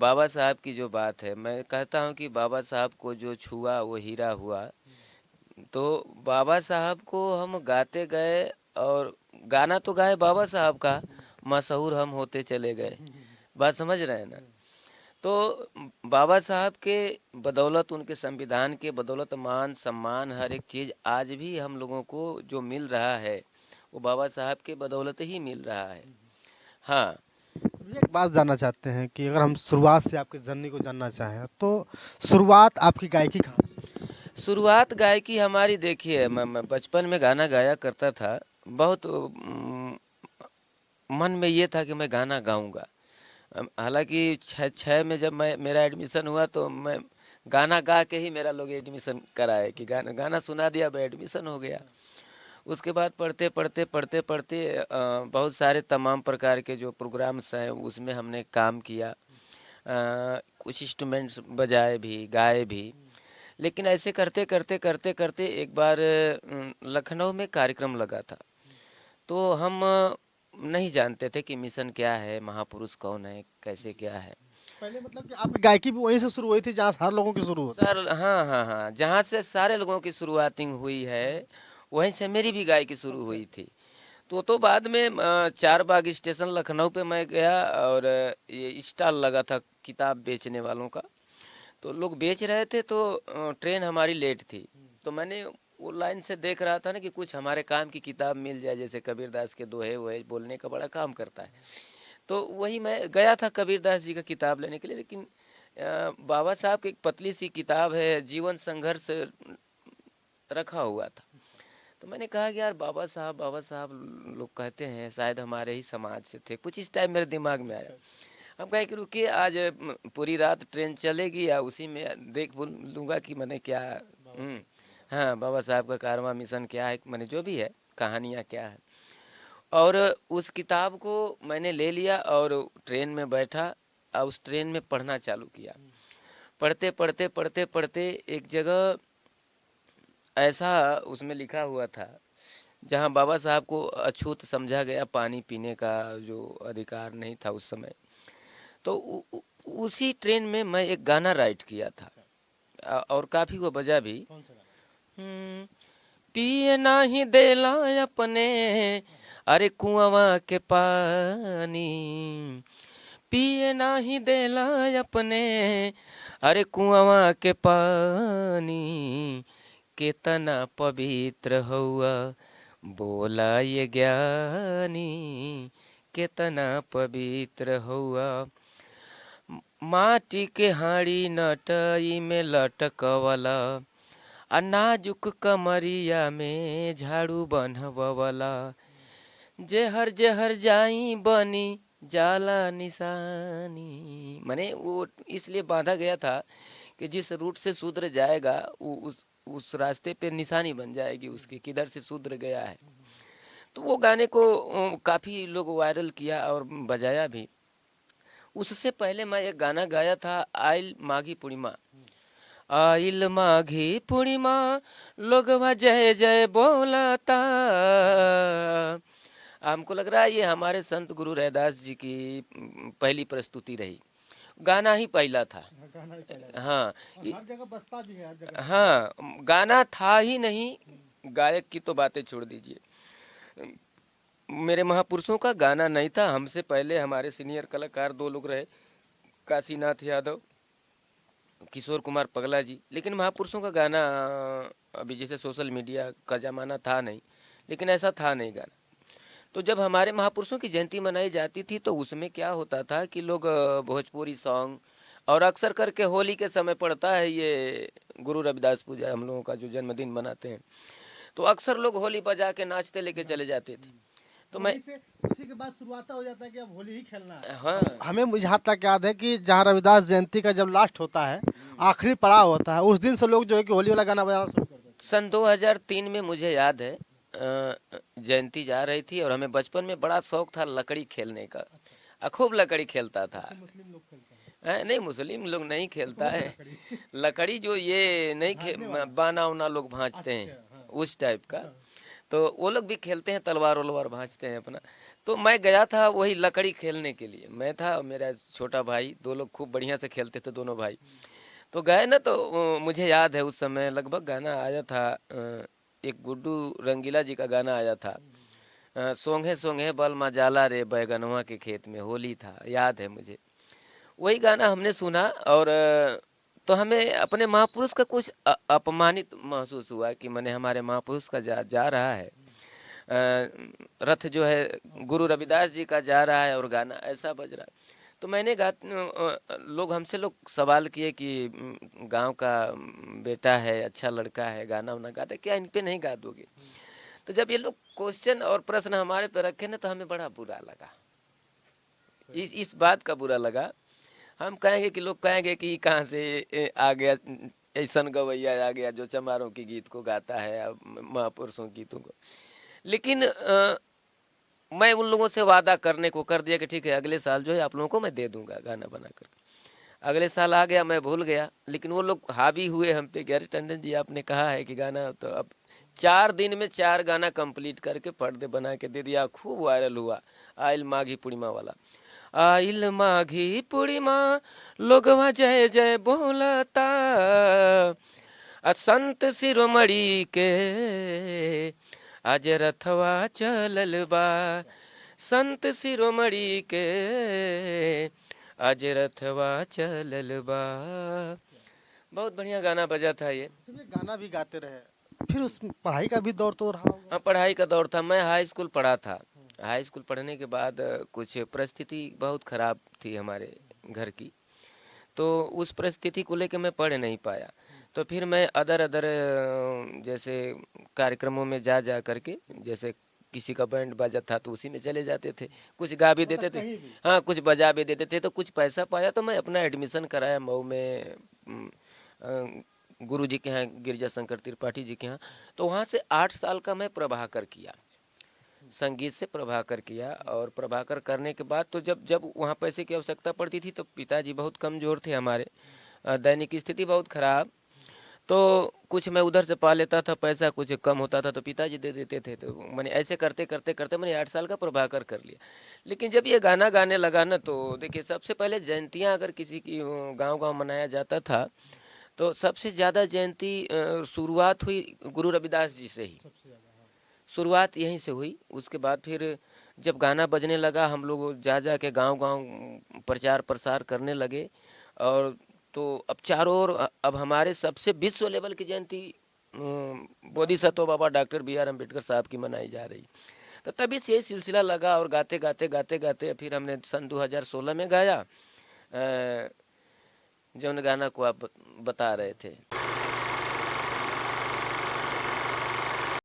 बाबा साहब की जो बात है, मैं कहता हूँ कि बाबा साहब को जो छुआ वो हीरा हुआ। तो बाबा साहब को हम गाते गए, और गाना तो गाए बाबा साहब का, मशहूर हम होते चले गए। बात समझ रहे हैं ना? तो बाबा साहब के बदौलत, उनके संविधान के बदौलत मान सम्मान हर एक चीज़ आज भी हम लोगों को जो मिल रहा है, वो बाबा साहब के बदौलत ही मिल रहा है। हाँ। भैया एक बात जानना चाहते हैं कि अगर हम शुरुआत से आपकी जर्नी को जानना चाहें तो शुरुआत आपकी गायकी कहाँ से? शुरुआत गायकी हमारी, देखिए मैं बचपन में गाना गाया करता था। बहुत मन में ये था कि मैं गाना गाऊंगा। हालांकि छः में जब मैं मेरा एडमिशन हुआ, तो मैं गाना गा के ही मेरा लोग एडमिशन कराए कि गाना गाना सुना दिया, मैं एडमिशन हो गया। उसके बाद पढ़ते पढ़ते पढ़ते पढ़ते बहुत सारे तमाम प्रकार के जो प्रोग्राम्स हैं उसमें हमने काम किया। कुछ इंस्ट्रूमेंट्स बजाए भी, गाए भी। लेकिन ऐसे करते करते करते करते एक बार लखनऊ में कार्यक्रम लगा था। तो हम नहीं जानते थे कि मिशन क्या है, महापुरुष कौन है, कैसे क्या है। पहले मतलब कि आपकी गायकी भी वहीं से शुरू हुई थी जहाँ हर लोगों की शुरू होती सर, हाँ हाँ हाँ, जहाँ से सारे लोगों की शुरुआतिंग हुई है, वहीं से मेरी भी गायकी शुरू हुई थी। तो बाद में चार बाग स्टेशन लखनऊ पे मैं गया, और ये स्टॉल लगा था किताब बेचने वालों का। तो लोग बेच रहे थे, तो ट्रेन हमारी लेट थी। तो मैंने वो लाइन से देख रहा था ना कि कुछ हमारे काम की किताब मिल जाए, जैसे कबीरदास के दोहे वोहे बोलने का बड़ा काम करता है। तो वही मैं गया था कबीरदास जी का किताब लेने के लिए। लेकिन बाबा साहब की एक पतली सी किताब है, जीवन संघर्ष, रखा हुआ था। तो मैंने कहा कि यार, बाबा साहब लोग कहते हैं शायद हमारे ही समाज से थे, कुछ इस टाइम मेरे दिमाग में आया। हम कहे कि रुकिए, आज पूरी रात ट्रेन चलेगी, या उसी में देख लूँगा कि मैंने क्या। हाँ, बाबा साहब का कारवां मिशन क्या है, मैंने जो भी है कहानियाँ क्या है। और उस किताब को मैंने ले लिया और ट्रेन में बैठा, और उस ट्रेन में पढ़ना चालू किया। पढ़ते पढ़ते पढ़ते पढ़ते एक जगह ऐसा उसमें लिखा हुआ था, जहाँ बाबा साहब को अछूत समझा गया, पानी पीने का जो अधिकार नहीं था उस समय। तो उसी ट्रेन में मैं एक गाना राइट किया था, और काफ़ी वो बजा भी। हम्म, पिए नाही देला अपने, अरे कुआं के पानी, पिए नाही देला अपने, अरे कुआं के पानी, कितना पवित्र हुआ बोला ये ज्ञानी, कितना पवित्र हुआ। माटी के हाड़ी नटई में लटकवला, आ नाजुक कमरिया में झाड़ू बन्हवला, जेहर जेहर जाई बनी जाला निशानी। मैंने वो इसलिए बांधा गया था कि जिस रूट से शूद्र जाएगा, वो उस रास्ते पे निशानी बन जाएगी उसकी, किधर से शूद्र गया है। तो वो गाने को काफ़ी लोग वायरल किया और बजाया भी। उससे पहले मैं एक गाना गाया था, आइल माघी पूर्णिमा। आइल माघी पूर्णिमा, लोगवा जय जय बोलाता। हमको लग रहा है ये हमारे संत गुरु रैदास जी की पहली प्रस्तुति रही। गाना ही पहला था। हाँ। हर जगह बसता भी है, हर जगह। हाँ, गाना था ही नहीं, गायक की तो बातें छोड़ दीजिए। मेरे महापुरुषों का गाना नहीं था। हमसे पहले हमारे सीनियर कलाकार दो लोग रहे, काशीनाथ यादव, किशोर कुमार पगला जी। लेकिन महापुरुषों का गाना, अभी जैसे सोशल मीडिया का ज़माना था नहीं, लेकिन ऐसा था नहीं गाना। तो जब हमारे महापुरुषों की जयंती मनाई जाती थी, तो उसमें क्या होता था कि लोग भोजपुरी सॉन्ग, और अक्सर करके होली के समय पड़ता है ये गुरु रविदास पूजा, हम लोगों का जो जन्मदिन मनाते हैं, तो अक्सर लोग होली बजा के नाचते लेके चले जाते थे। तो मैं, वहीं से उसी के बाद शुरुआत हो जाता है कि अब होली ही खेलना है। हाँ, हमें मुझे जहाँ तक याद है कि जहाँ रविदास जयंती का जब लास्ट होता है, आखिरी पड़ाव होता है, उस दिन से लोग जो है कि होली वाला गाना बजाना शुरू कर देते सन 2003 में मुझे याद है, जयंती जा रही थी, और हमें बचपन में बड़ा शौक था लकड़ी खेलने का। खूब लकड़ी खेलता था। हैं। मुस्लिम लोग खेलते हैं नहीं, मुस्लिम लोग नहीं तो खेलता कौन सा है। लकड़ी? लकड़ी जो ये नहीं भाजने वाला। बाना उना लोग भांजते हैं, अच्छा, हाँ। उस टाइप का। हाँ। तो वो लोग भी खेलते हैं, तलवार वलवार भांजते हैं अपना। तो मैं गया था वही लकड़ी खेलने के लिए, मैं था और मेरा छोटा भाई, 2 लोग खूब बढ़िया से खेलते थे दोनों भाई। तो गए ना, तो मुझे याद है उस समय लगभग गाना आया था, एक गुड्डू रंगीला जी का गाना आया था, सोंघे सोंघे बल मजाला रे बैगनवा के खेत में होली था, याद है मुझे। वही गाना हमने सुना और तो हमें अपने महापुरुष का कुछ अपमानित महसूस हुआ कि मैंने हमारे महापुरुष का जा रहा है, रथ जो है गुरु रविदास जी का जा रहा है और गाना ऐसा बज रहा है। तो मैंने लोग हमसे लोग सवाल किए कि गांव का बेटा है, अच्छा लड़का है, गाना वाना गाता है, क्या इन पे नहीं गा दोगे? तो जब ये लोग क्वेश्चन और प्रश्न हमारे पे रखे ना, तो हमें बड़ा बुरा लगा, इस बात का बुरा लगा। हम कहेंगे कि लोग कहेंगे कि कहाँ से आ गया ऐसा गवैया आ गया जो चमारों की गीत को गाता है, अब महापुरुषों की गीतों को। लेकिन मैं उन लोगों से वादा करने को कर दिया कि ठीक है, अगले साल जो है आप लोगों को मैं दे दूंगा गाना बना कर। अगले साल आ गया, मैं भूल गया, लेकिन वो लोग हावी हुए हम पे, गैर टंडन जी आपने कहा है कि गाना, तो अब 4 दिन में 4 गाना कंप्लीट करके पर्दे बना के दे दिया, खूब वायरल हुआ। आइल माघी पूर्णिमा वाला, आइल माघी पूर्णिमा लोगवा जय जय बोलता, संत शिरोमणि के आज रथवा चलल बा, संत शिरोमणि के आज रथवा चलल बा। बहुत बढ़िया गाना बजा था ये। चलिए, गाना भी गाते रहे, फिर उस पढ़ाई का भी दौर तो रहा होगा। हाँ, पढ़ाई का दौर था, मैं हाई स्कूल पढ़ा था। हाई स्कूल पढ़ने के बाद कुछ परिस्थिति बहुत ख़राब थी हमारे घर की, तो उस परिस्थिति को लेकर मैं पढ़ नहीं पाया। तो फिर मैं अदर अदर जैसे कार्यक्रमों में जा करके, जैसे किसी का बैंड बाजा था तो उसी में चले जाते थे, कुछ गा भी देते थे, कहीं भी। हाँ कुछ बजा भी देते थे। तो कुछ पैसा पाया तो मैं अपना एडमिशन कराया मऊ में, गुरु जी के यहाँ, गिरजा शंकर त्रिपाठी जी के यहाँ। तो वहाँ से 8 साल का मैं प्रभाकर किया, संगीत से प्रभाकर किया। और प्रभाकर करने के बाद तो जब जब वहाँ पैसे की आवश्यकता पड़ती थी तो पिताजी बहुत कमज़ोर थे हमारे, दैनिक स्थिति बहुत ख़राब, तो कुछ मैं उधर से पा लेता था पैसा, कुछ कम होता था तो पिताजी दे देते थे। तो मैंने ऐसे करते करते करते मैंने 8 साल का प्रभाकर कर लिया। लेकिन जब ये गाना गाने लगा ना, तो देखिए सबसे पहले जयंतियाँ अगर किसी की गांव गांव मनाया जाता था, तो सबसे ज़्यादा जयंती शुरुआत हुई गुरु रविदास जी से ही, शुरुआत यहीं से हुई। उसके बाद फिर जब गाना बजने लगा, हम लोग जा के गांव गांव प्रचार प्रसार करने लगे। और तो अब चारों ओर अब हमारे सबसे विश्व लेवल की जयंती बोधिसत्व बाबा डॉक्टर बी.आर. अम्बेडकर साहब की मनाई जा रही। तो तभी से ये सिलसिला लगा और गाते गाते गाते गाते फिर हमने सन 2016 में गाया जौन गाना को आप बता रहे थे।